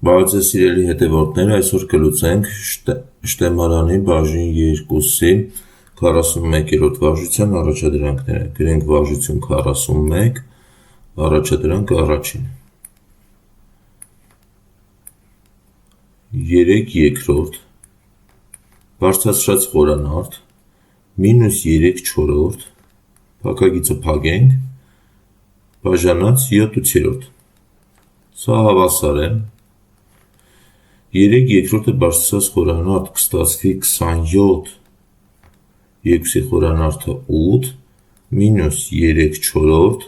Բարև սիրելի հետևորդներ, այսօր կլուծենք շտեմարանի բաժին 2-ի 41-րդ վարժության առաջադրանքները։ Գրենք վարժություն 41, առաջադրանք առաջին։ 3 երկրորդ, բարձրացրած խորանարդ, մինուս 3 չորրորդ, փակագիծը փակենք, բաժանած 7/8։ Սա հավասար է 3 երկրորդը բարձրացած խորանարդ կստացվի 27, 2-ի խորանարդը 8, մինուս 3 չորրորդ,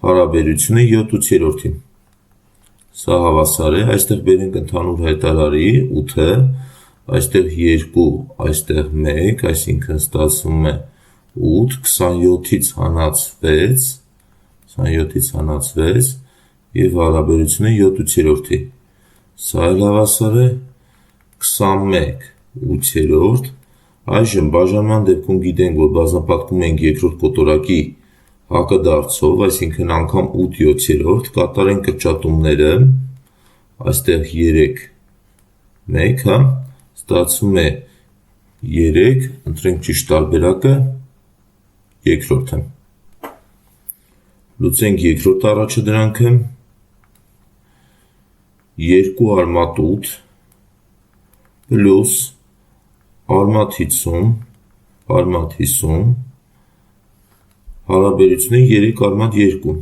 հարաբերությունը 7/8-ի։ Սա հավասար է, այստեղ բերենք ընդհանուր հայտարարի 8-ը, այստեղ 2, այստեղ 1, այսինքն ստացվում է 8, 27-ից հանած 6, 27-ից հանած 6 և հարաբերությունը 7/8-ի։ Սա էլ հավասար է 21/8, այժմ բաժանման դեպքում գիտենք, որ բազմապատկում ենք երկրորդ կոտորակի հակադարձով, այսինքն անգամ 8/7, կատարենք կրճատումները, այստեղ 3, 1, ստացվում է 3, ընտրենք ճիշտ տարբերակը, երկրորդը։ Լուծենք երկրորդ առաջադրանքը, 2 արմատ 8 պլյուս արմատ 50, հարաբերությունը 3 արմատ 2։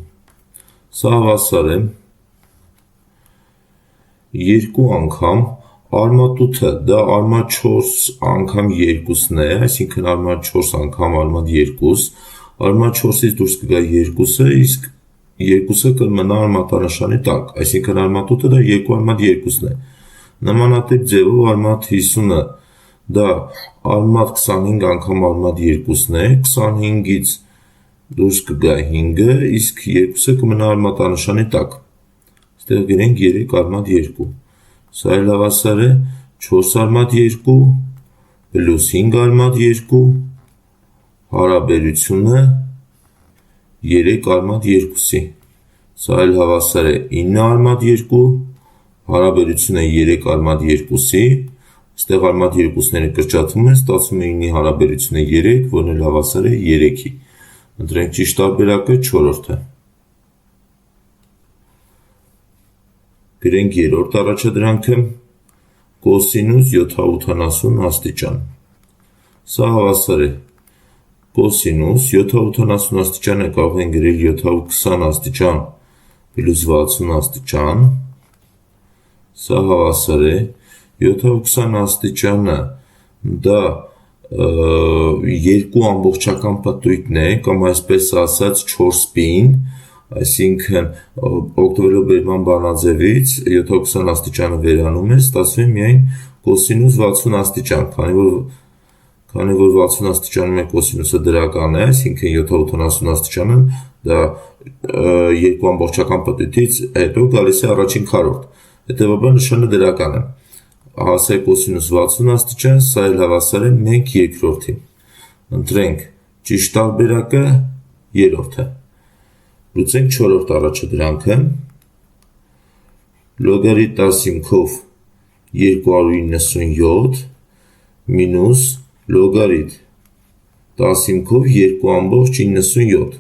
Սա հավասար է 2 անգամ արմատ 8-ը, դա արմատ 4 անգամ 2-ն է, այսինքն արմատ 4 անգամ արմատ 2, արմատ 4-ից դուրս կգա 2-ը, իսկ 2-ը կմնա արմատանշանի տակ, այսինքն արմատ 8-ը դա 2 արմատ 2-ն է։ Նմանատիպ ձևով արմատ 50-ը դա արմատ 25 անգամ արմատ 2-ն է, 25-ից դուրս կգա 5-ը, իսկ 2-ը կմնա արմատանշանի տակ։ Այստեղ գրենք 3 արմատ 2։ Սա էլ հավասար է 4 արմատ 2 պլյուս 5 արմատ 2 հարաբերությունը 3 արմատ 2-ի։ Սա էլ հավասար է 9 արմատ 2, հարաբերությունը 3 արմատ 2-ի, այստեղ արմատ 2-ները կրճատվում են, ստացվում է 9-ի հարաբերությունը 3, որն էլ հավասար է 3-ի։ Ընտրենք ճիշտ տարբերակը, չորրորդը։ Գրենք երրորդ առաջադրանքը, կոսինուս 780 աստիճան։ Սա հավասար է կոսինուս 780 աստիճանը կարող են գրել 720 աստիճան պլյուս 60 աստիճան, սա հավասար է 720 աստիճանը դա 2 ամբողջական պտույտն է, կամ այսպես ասած 4 պին, այսինքն օգտվելով բերման բանաձևից 720 աստիճանը վերանում է, ստացվում է միայն կոսինուս 60 աստիճան, քանի որ 60 աստիճանում է կոսինուսը դրական է, այսինքն 780 աստիճանը դա 2 ամբողջական պտույտից հետո գալիս է առաջին քառորդ, հետևաբար նշանը դրական է։ Հասե կոսինուս 60 աստիճան, սա էլ հավասար է 1 երկրորդի։ Ընտրենք ճիշտ տարբերակը, երրորդը։ Լուծենք չորրորդ առաջադրանքը, լոգարիթմ 15-ով 297 մինուս լոգարիթմ 15-ով 2,97։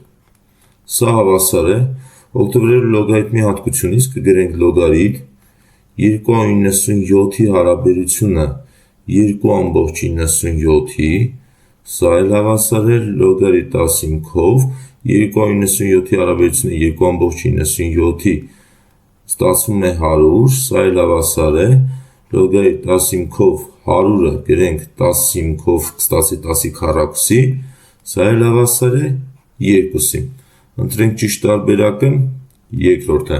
Սա հավասար է, օգտվելով լոգարիթմի հատկությունից կգրենք լոգարիթմ 2,97-ի հարաբերությունը 2,97-ի, սա էլ հավասար է լոգարիթմ 15-ով 2,97-ի հարաբերությունը 2,97-ի ստացվում է 100, սա էլ հավասար է լոգարիթմ 15-ով 100-ը գրենք 15-ով կստացի 10-ի քառակուսի, սա էլ հավասար է 2-ի։ Ընտրենք ճիշտ տարբերակը, երկրորդը։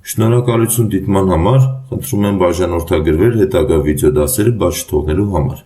Շնորհակալություն դիտման համար, խնդրում եմ բաժանորդագրվել հետագա վիդեոդասերը բաց չթողնելու համար։